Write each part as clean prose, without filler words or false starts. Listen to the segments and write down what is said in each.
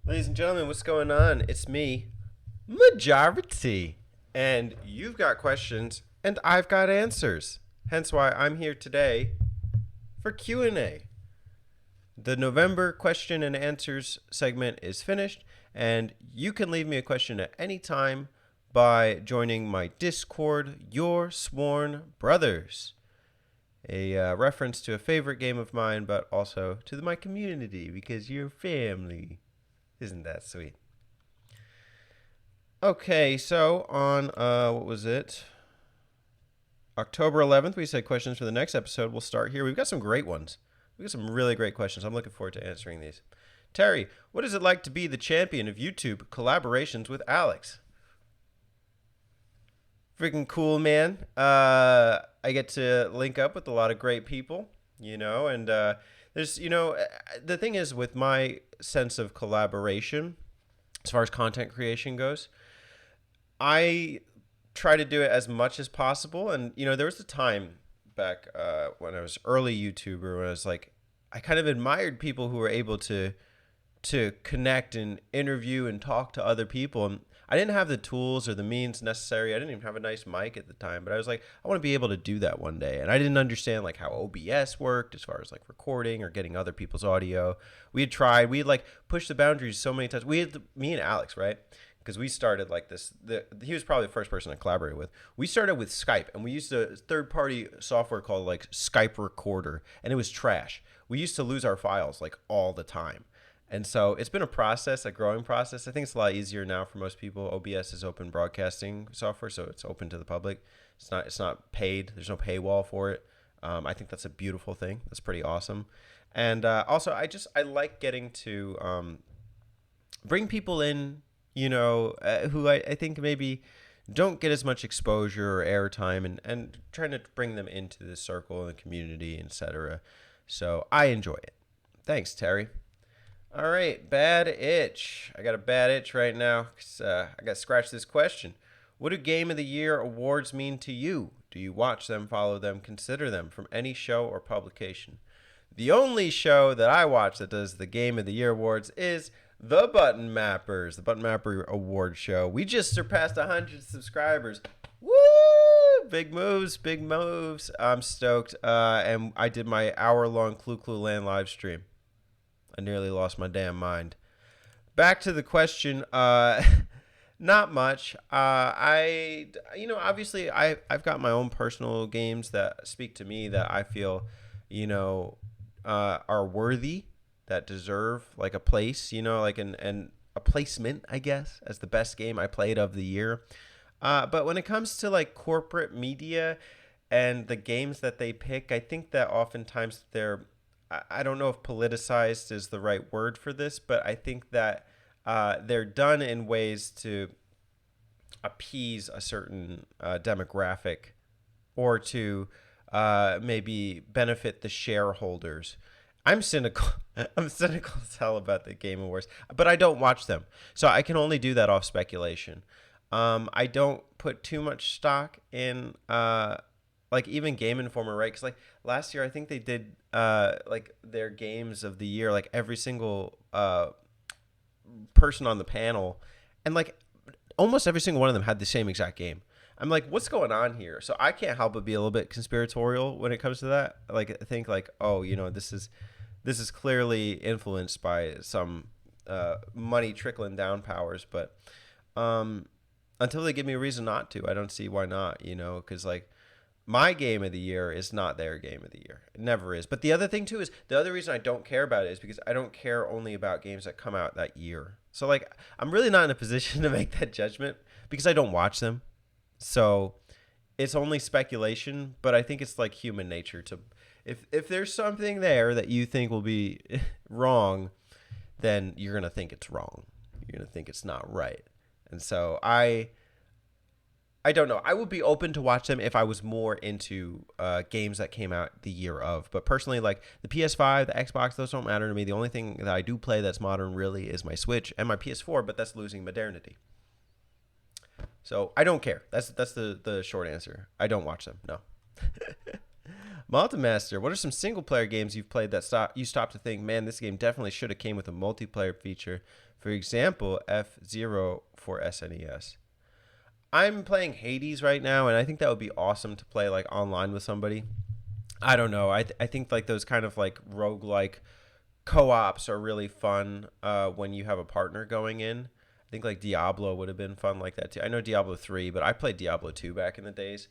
Ladies and gentlemen, what's going on? It's me, Majority. And you've got questions, and I've got answers. Hence why I'm here today for Q&A. The November question and answers segment is finished, and you can leave me a question at any time by joining my Discord, Your Sworn Brothers. A reference to a favorite game of mine, but also to my community because you're family. Isn't that sweet? Okay, so on what was it? October 11th, we said questions for the next episode. We'll start here. We've got some great ones. We've got some really great questions. I'm looking forward to answering these. Terry, what is it like to be the champion of YouTube collaborations with Alex? Freaking cool, man. I get to link up with a lot of great people, and there's, the thing is with my sense of collaboration, as far as content creation goes, I try to do it as much as possible. And, there was a time back when I was early YouTuber when I was like, I kind of admired people who were able to connect and interview and talk to other people. And I didn't have the tools or the means necessary. I didn't even have a nice mic at the time, but I was like, I want to be able to do that one day. And I didn't understand like how OBS worked as far as like recording or getting other people's audio. We had like pushed the boundaries so many times. Me and Alex, right? Because we started like this. He was probably the first person I collaborated with. We started with Skype, and we used a third-party software called like Skype Recorder, and it was trash. We used to lose our files like all the time. And so it's been a process, a growing process. I think it's a lot easier now for most people. OBS is open broadcasting software, so it's open to the public. It's not paid. There's no paywall for it. I think that's a beautiful thing. That's pretty awesome. And also, I like getting to bring people in, who I think maybe don't get as much exposure or airtime, and trying to bring them into the circle and the community, etc. So I enjoy it. Thanks, Terry. All right, bad itch. I got a bad itch right now because I got to scratch this question. What do Game of the Year awards mean to you? Do you watch them, follow them, consider them from any show or publication? The only show that I watch that does the Game of the Year awards is the Button Mappers, the Button Mapper Award Show. We just surpassed 100 subscribers. Woo! Big moves, big moves. I'm stoked. And I did my hour-long Clue Clue Land live stream. I nearly lost my damn mind. Back to the question. Not much. Obviously, I've got my own personal games that speak to me that I feel, are worthy, that deserve like a place, like an a placement, I guess, as the best game I played of the year. But when it comes to like corporate media and the games that they pick, I think that oftentimes I don't know if politicized is the right word for this, but I think that they're done in ways to appease a certain demographic or to maybe benefit the shareholders. I'm cynical. I'm cynical as hell about the Game Awards, but I don't watch them, so I can only do that off speculation. I don't put too much stock in like even Game Informer, right? Because like last year, I think they did like their games of the year, like every single person on the panel, and like almost every single one of them had the same exact game. I'm like, what's going on here? So I can't help but be a little bit conspiratorial when it comes to that. Like, I think like, oh, this is clearly influenced by some money trickling down powers, but until they give me a reason not to, I don't see why not. Because like my game of the year is not their game of the year. It never is. But the other thing too is the other reason I don't care about it is because I don't care only about games that come out that year. So like I'm really not in a position to make that judgment because I don't watch them. So it's only speculation, but I think it's like human nature to if there's something there that you think will be wrong, then you're going to think it's wrong. You're going to think it's not right. And so I don't know. I would be open to watch them if I was more into games that came out the year of. But personally, like the PS5, the Xbox, those don't matter to me. The only thing that I do play that's modern really is my Switch and my PS4, but that's losing modernity. So I don't care. That's the short answer. I don't watch them. No. Multimaster, what are some single-player games you've played that you stopped to think, man, this game definitely should have came with a multiplayer feature? For example, F-Zero for SNES. I'm playing Hades right now, and I think that would be awesome to play like online with somebody. I don't know. I think like those kind of like roguelike co-ops are really fun when you have a partner going in. I think like Diablo would have been fun like that too. I know Diablo 3, but I played Diablo 2 back in the days.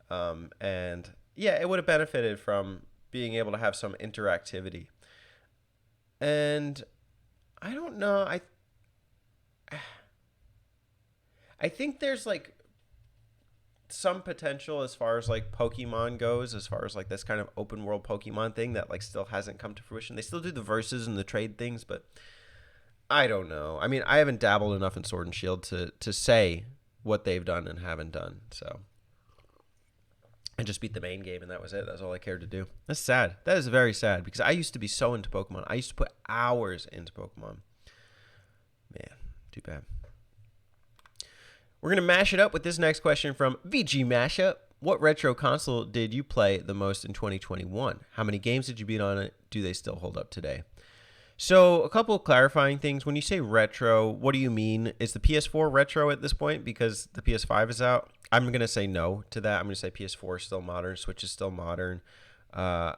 And yeah, it would have benefited from being able to have some interactivity. And I don't know. I think there's like some potential as far as like Pokemon goes, as far as like this kind of open world Pokemon thing that like still hasn't come to fruition. They still do the verses and the trade things, but I don't know. I mean, I haven't dabbled enough in Sword and Shield to say what they've done and haven't done. So I just beat the main game and that was it. That's all I cared to do. That's sad. That is very sad because I used to be so into Pokemon. I used to put hours into Pokemon. Man, too bad. We're going to mash it up with this next question from VG Mashup. What retro console did you play the most in 2021? How many games did you beat on it? Do they still hold up today? So a couple of clarifying things. When you say retro, what do you mean? Is the PS4 retro at this point because the PS5 is out? I'm going to say no to that. I'm going to say PS4 is still modern. Switch is still modern. I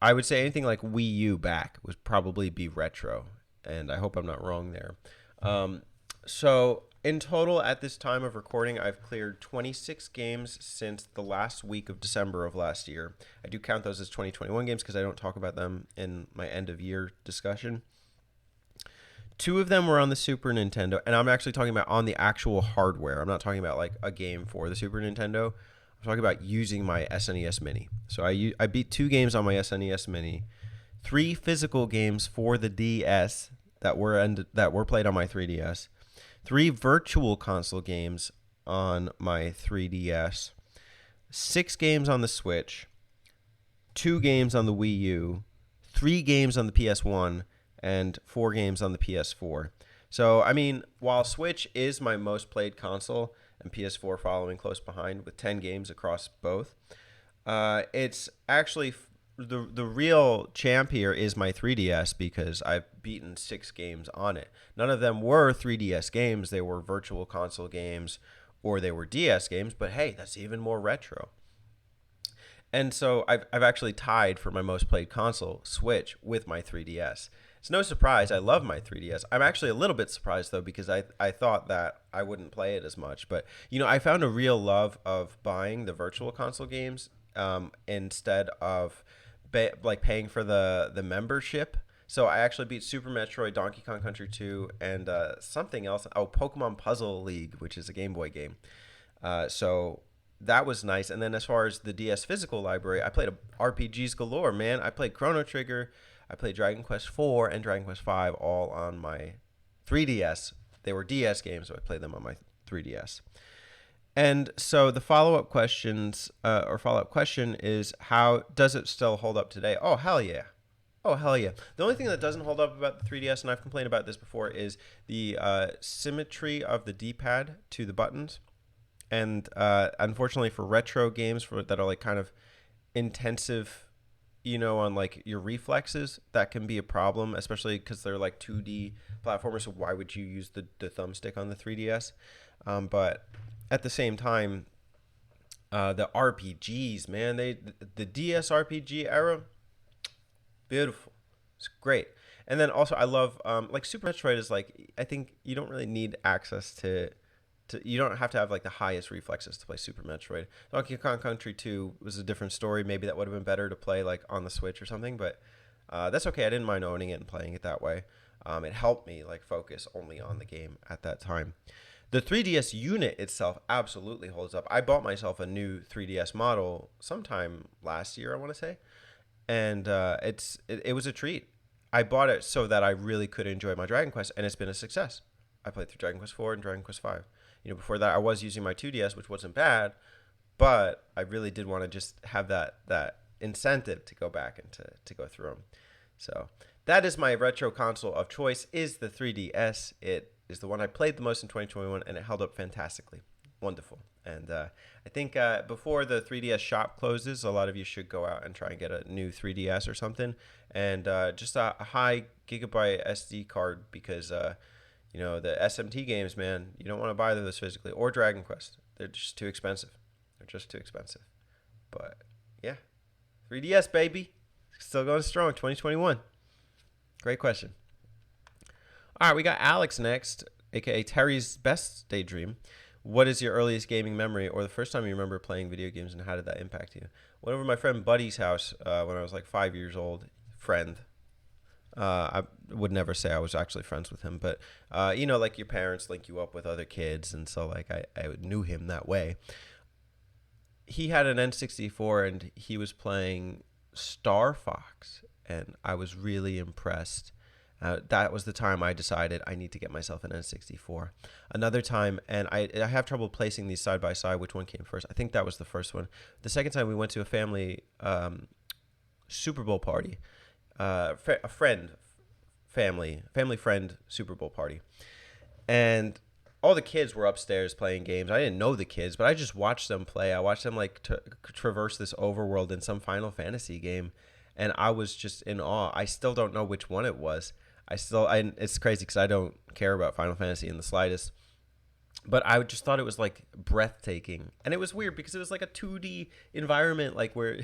would say anything like Wii U back would probably be retro. And I hope I'm not wrong there. So in total, at this time of recording, I've cleared 26 games since the last week of December of last year. I do count those as 2021 games because I don't talk about them in my end-of-year discussion. 2 of them were on the Super Nintendo, and I'm actually talking about on the actual hardware. I'm not talking about like a game for the Super Nintendo. I'm talking about using my SNES Mini. So I beat 2 games on my SNES Mini, 3 physical games for the DS that were played on my 3DS. 3 virtual console games on my 3DS, 6 games on the Switch, 2 games on the Wii U, 3 games on the PS1, and 4 games on the PS4. So, I mean, while Switch is my most played console and PS4 following close behind with 10 games across both, it's actually the real champ here is my 3DS because I've beaten 6 games on it. None of them were 3DS games. They were virtual console games or they were DS games, but hey, that's even more retro. And so I've actually tied for my most played console, Switch, with my 3DS. It's no surprise. I love my 3DS. I'm actually a little bit surprised, though, because I thought that I wouldn't play it as much. But, you know, I found a real love of buying the virtual console games instead of paying for the membership. So I actually beat Super Metroid, Donkey Kong Country 2, and something else. Oh, Pokemon Puzzle League, which is a Game Boy game. So that was nice. And then as far as the DS physical library, I played RPGs galore, man. I played Chrono Trigger, I played Dragon Quest 4 and Dragon Quest 5 all on my 3DS. They were DS games, so I played them on my 3DS. And so the follow-up question is, how does it still hold up today? Oh, hell yeah. Oh, hell yeah. The only thing that doesn't hold up about the 3DS, and I've complained about this before, is the symmetry of the D-pad to the buttons. And unfortunately for retro games that are like kind of intensive, you know, on like your reflexes, that can be a problem, especially because they're like 2D platformers. So why would you use the thumbstick on the 3DS? But at the same time, the RPGs, man, the DS RPG era, beautiful. It's great. And then also I love like Super Metroid is like, I think you don't really need access to you don't have to have like the highest reflexes to play Super Metroid. Donkey Kong Country 2 was a different story. Maybe that would have been better to play like on the Switch or something, but that's okay. I didn't mind owning it and playing it that way. It helped me like focus only on the game at that time. The 3DS unit itself absolutely holds up. I bought myself a new 3DS model sometime last year, I want to say, and it was a treat. I bought it so that I really could enjoy my Dragon Quest, and it's been a success. I played through Dragon Quest 4 and Dragon Quest 5. You know, before that, I was using my 2DS, which wasn't bad, but I really did want to just have that incentive to go back and to go through them. So that is my retro console of choice, is the 3DS. It is the one I played the most in 2021, and it held up fantastically. wonderful. And I think before the 3DS shop closes, a lot of you should go out and try and get a new 3DS or something, and just a high gigabyte SD card because the SMT games, man, you don't want to buy those physically, or Dragon Quest. They're just too expensive. They're just too expensive. But yeah, 3DS baby, still going strong. 2021. Great question. All right, we got Alex next, aka Terry's Best Daydream. What is your earliest gaming memory or the first time you remember playing video games, and how did that impact you? Went over to my friend Buddy's house when I was like 5 years old. Friend. I would never say I was actually friends with him, but like your parents link you up with other kids, and so like I knew him that way. He had an N64 and he was playing Star Fox, and I was really impressed. That was the time I decided I need to get myself an N64. Another time, and I have trouble placing these side by side, which one came first. I think that was the first one. The second time we went to a family Super Bowl party, a family friend Super Bowl party. And all the kids were upstairs playing games. I didn't know the kids, but I just watched them play. I watched them like traverse this overworld in some Final Fantasy game, and I was just in awe. I still don't know which one it was. It's crazy because I don't care about Final Fantasy in the slightest. But I just thought it was like breathtaking. And it was weird because it was like a 2D environment, like where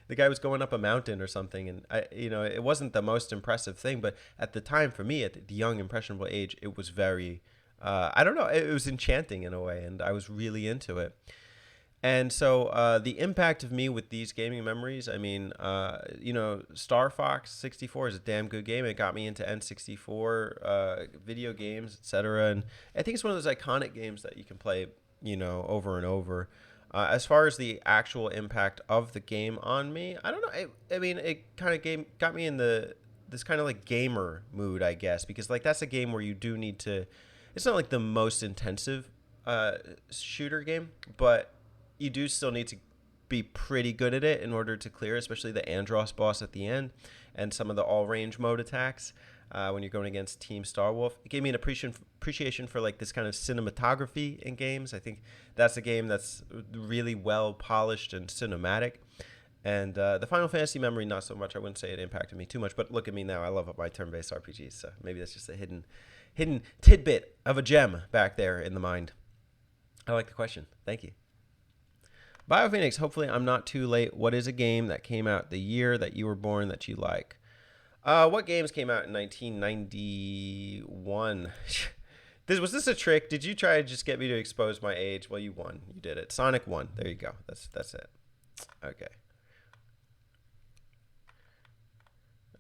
the guy was going up a mountain or something. And it wasn't the most impressive thing, but at the time for me, at the young impressionable age, it was very, I don't know, it was enchanting in a way. And I was really into it. And so the impact of me with these gaming memories, I mean, Star Fox 64 is a damn good game. It got me into N64 video games, etc. And I think it's one of those iconic games that you can play, over and over. As far as the actual impact of the game on me, I don't know. It kind of got me in this kind of like gamer mood, I guess, because like that's a game where you do need to. It's not like the most intensive shooter game, but you do still need to be pretty good at it in order to clear, especially the Andros boss at the end and some of the all-range mode attacks when you're going against Team Starwolf. It gave me an appreciation for like this kind of cinematography in games. I think that's a game that's really well polished and cinematic. And the Final Fantasy memory, not so much. I wouldn't say it impacted me too much, but look at me now. I love my turn-based RPGs, so maybe that's just a hidden tidbit of a gem back there in the mind. I like the question. Thank you. BioPhoenix, hopefully I'm not too late. What is a game that came out the year that you were born that you like? What games came out in 1991? Was this a trick? Did you try to just get me to expose my age? Well, you won. You did it. Sonic 1. There you go. That's it.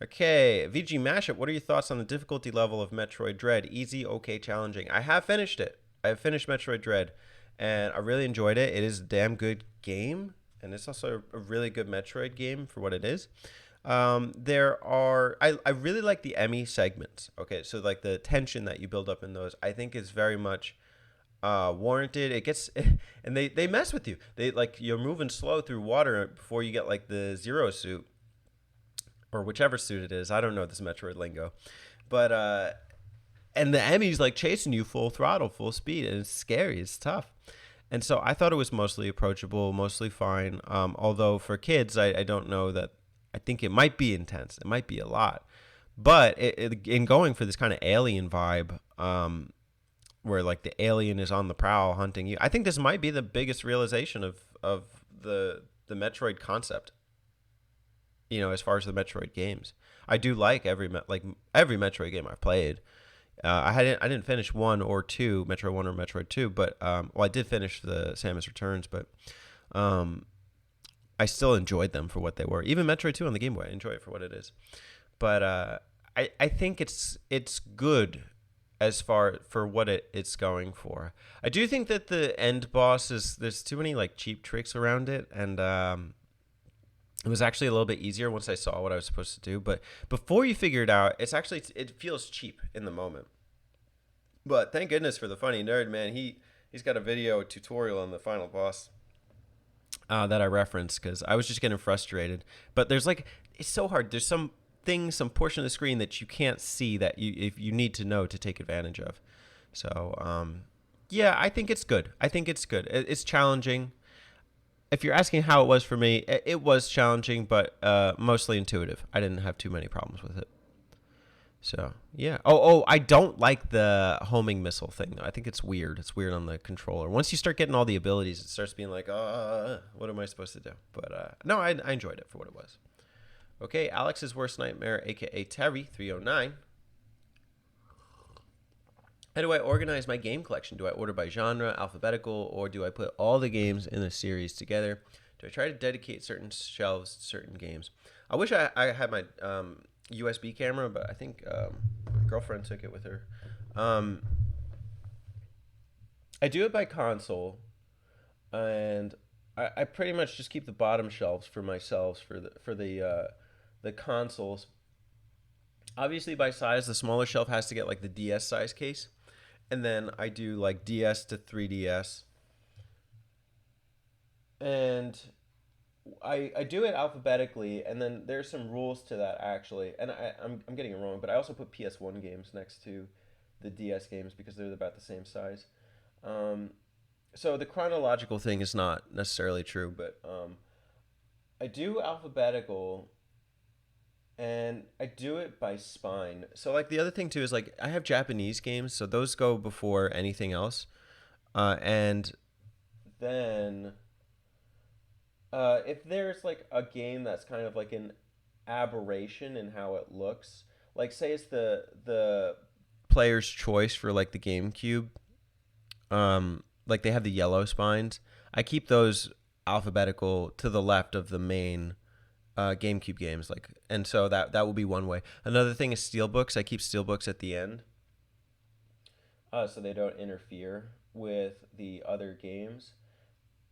Okay, VG Mashup, what are your thoughts on the difficulty level of Metroid Dread? Easy, okay, challenging. I have finished it. I have finished Metroid Dread, and I really enjoyed it. It is a damn good game, and it's also a really good Metroid game for what it is. I really like the Emmy segments. Okay, so like the tension that you build up in those, I think is very much warranted. It gets, and they mess with you. They like you're moving slow through water before you get like the Zero suit, or whichever suit it is. I don't know this Metroid lingo, but and the Emmy's like chasing you full throttle, full speed, and it's scary. It's tough. And so I thought it was mostly approachable, mostly fine. Although for kids, I don't know that. I think it might be intense. It might be a lot. But in going for this kind of alien vibe, where like the alien is on the prowl hunting you, I think this might be the biggest realization of the Metroid concept. As far as the Metroid games, I do like every Metroid game I've played. I didn't finish 1 or 2, Metroid 1 or Metroid 2, but I did finish the Samus Returns, but I still enjoyed them for what they were. Even Metroid 2 on the Game Boy, I enjoy it for what it is. But I think it's good as far for what it's going for. I do think that the end boss there's too many like cheap tricks around it, and it was actually a little bit easier once I saw what I was supposed to do. But before you figure it out, it feels cheap in the moment. But thank goodness for the funny nerd, man. He's got a video tutorial on the final boss that I referenced because I was just getting frustrated. But there's it's so hard. There's some portion of the screen that you can't see that you need to know to take advantage of. So Yeah, I think it's good. I think it's good. It's challenging. If you're asking how it was for me, it was challenging, but mostly intuitive. I didn't have too many problems with it. So yeah. I don't like the homing missile thing though. I think it's weird. It's weird on the controller. Once you start getting all the abilities, it starts being like, what am I supposed to do? But no, I enjoyed it for what it was. Okay, Alex's worst nightmare, aka Terry309. How do I organize my game collection? Do I order by genre, alphabetical, or do I put all the games in a series together? Do I try to dedicate certain shelves to certain games? I wish I had my USB camera, but I think my girlfriend took it with her. Um, I do it by console, and I pretty much just keep the bottom shelves for myself for the consoles. Obviously, by size, the smaller shelf has to get like the DS size case, and then I do like DS to 3DS, and I do it alphabetically, and then there's some rules to that actually, and I'm getting it wrong, but I also put PS1 games next to the DS games because they're about the same size. Um, so the chronological thing is not necessarily true, but I do alphabetical, and I do it by spine. So like the other thing too is like I have Japanese games, so those go before anything else, and then if there's like a game that's kind of like an aberration in how it looks, like say it's the player's choice for like the GameCube, like they have the yellow spines. I keep those alphabetical to the left of the main GameCube games, like, and so that will be one way. Another thing is steelbooks. I keep steelbooks at the end, so they don't interfere with the other games.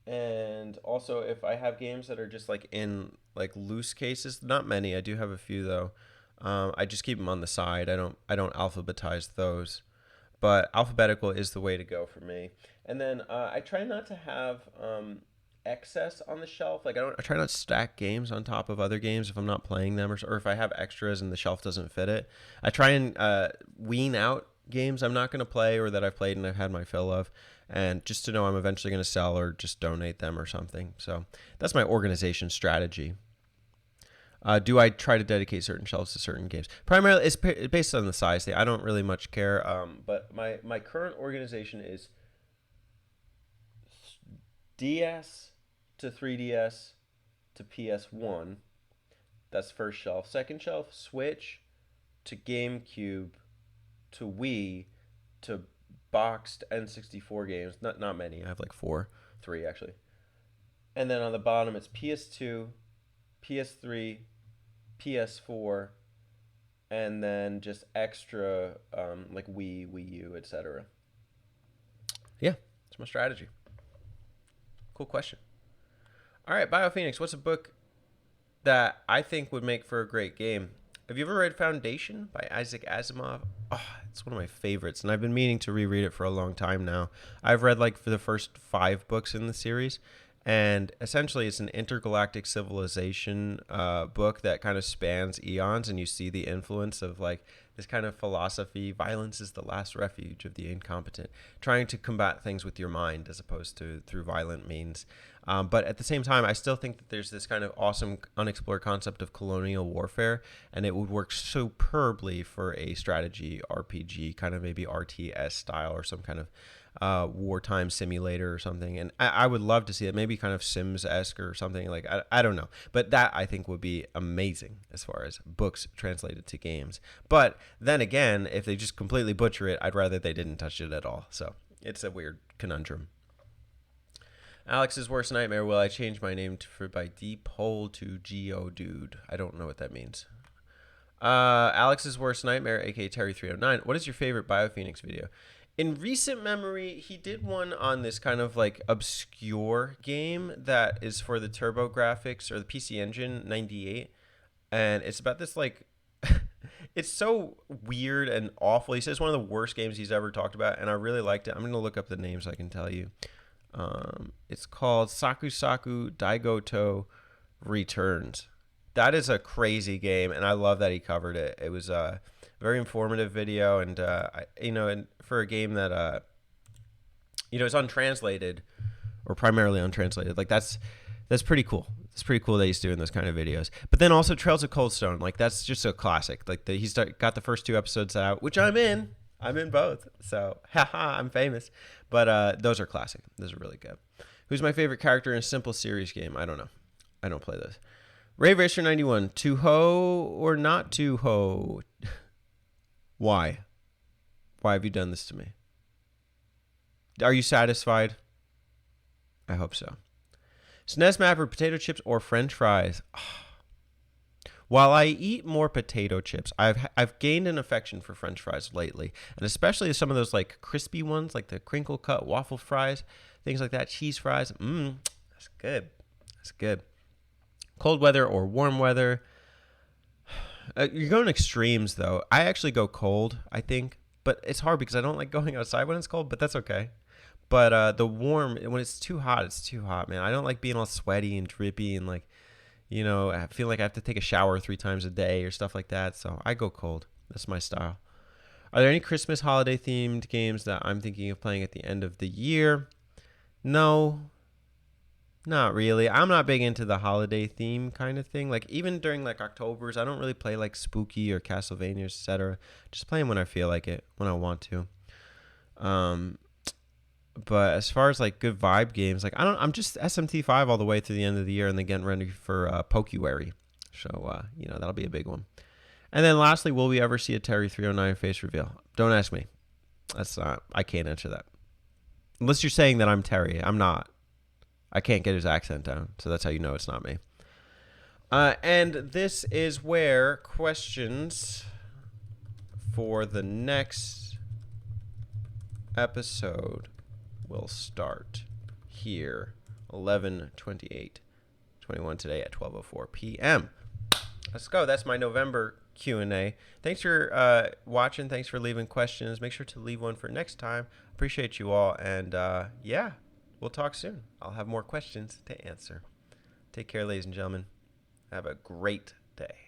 And also, if I have games that are just like in like loose cases, not many. I do have a few though. I just keep them on the side. I don't alphabetize those, but alphabetical is the way to go for me. And then I try not to have excess on the shelf. Like I try not to stack games on top of other games if I'm not playing them, or if I have extras and the shelf doesn't fit it. I try and wean out games I'm not going to play or that I've played and I've had my fill of, and just to know I'm eventually going to sell or just donate them or something. So that's my organization strategy. Do I try to dedicate certain shelves to certain games? Primarily, it's based on the size thing. I don't really much care. But my current organization is DS to 3DS to PS1. That's first shelf. Second shelf, Switch to GameCube to Wii to boxed N64 games. Not many. I have like three actually. And then on the bottom, it's PS2, PS3, PS4, and then just extra like Wii U, etc. Yeah, that's my strategy. Cool question. All right, BioPhoenix, what's a book that I think would make for a great game? Have you ever read Foundation by Isaac Asimov? Oh, it's one of my favorites, and I've been meaning to reread it for a long time now. I've read like for the first 5 books in the series, and essentially it's an intergalactic civilization book that kind of spans eons, and you see the influence of like this kind of philosophy. Violence is the last refuge of the incompetent, trying to combat things with your mind as opposed to through violent means. But at the same time, I still think that there's this kind of awesome unexplored concept of colonial warfare, and it would work superbly for a strategy RPG, kind of maybe RTS style or some kind of wartime simulator or something. And I would love to see it, maybe kind of Sims-esque or something. Like, I don't know. But that, I think, would be amazing as far as books translated to games. But then again, if they just completely butcher it, I'd rather they didn't touch it at all. So it's a weird conundrum. Alex's worst nightmare. Will I change my name by deep hole to Geodude? I don't know what that means. Alex's worst nightmare, aka Terry309. What is your favorite BioPhoenix video? In recent memory, he did one on this kind of like obscure game that is for the TurboGrafx or the PC Engine 98, and it's about this like it's so weird and awful. He says it's one of the worst games he's ever talked about, and I really liked it. I'm gonna look up the name so I can tell you. It's called Saku Saku Daigoto Returns. That is a crazy game, and I love that he covered it. It was a very informative video, and and for a game that you know, it's untranslated or primarily untranslated. Like that's pretty cool. It's pretty cool that he's doing those kind of videos. But then also Trails of Cold Stone, like that's just a classic. Like he's got the first 2 episodes out, which I'm in. I'm in both. So, haha, I'm famous. But those are classic. Those are really good. Who's my favorite character in a simple series game? I don't know. I don't play those. Ray Racer 91, to ho or not to ho? Why? Why have you done this to me? Are you satisfied? I hope so. SNES map or potato chips or French fries? While I eat more potato chips, I've gained an affection for French fries lately, and especially some of those like crispy ones, like the crinkle cut waffle fries, things like that, cheese fries. That's good. That's good. Cold weather or warm weather? You're going extremes though. I actually go cold, I think, but it's hard because I don't like going outside when it's cold. But that's okay. But the warm, when it's too hot, man. I don't like being all sweaty and drippy and like, you know, I feel like I have to take a shower 3 times a day or stuff like that. So I go cold. That's my style. Are there any Christmas holiday themed games that I'm thinking of playing at the end of the year? No, not really. I'm not big into the holiday theme kind of thing. Like even during like Octobers, I don't really play like Spooky or Castlevania, etc. Just playing when I feel like it, when I want to. But as far as like good vibe games, like I'm just SMT5 all the way through the end of the year and then getting ready for Pokuary. So, you know, that'll be a big one. And then lastly, will we ever see a Terry 309 face reveal? Don't ask me. I can't answer that. Unless you're saying that I'm Terry. I'm not. I can't get his accent down. So that's how you know it's not me. And this is where questions for the next episode will start here, 11/28/21 today at 12:04 p.m. Let's go. That's my November Q&A. Thanks for watching. Thanks for leaving questions. Make sure to leave one for next time. Appreciate you all. And yeah, we'll talk soon. I'll have more questions to answer. Take care, ladies and gentlemen. Have a great day.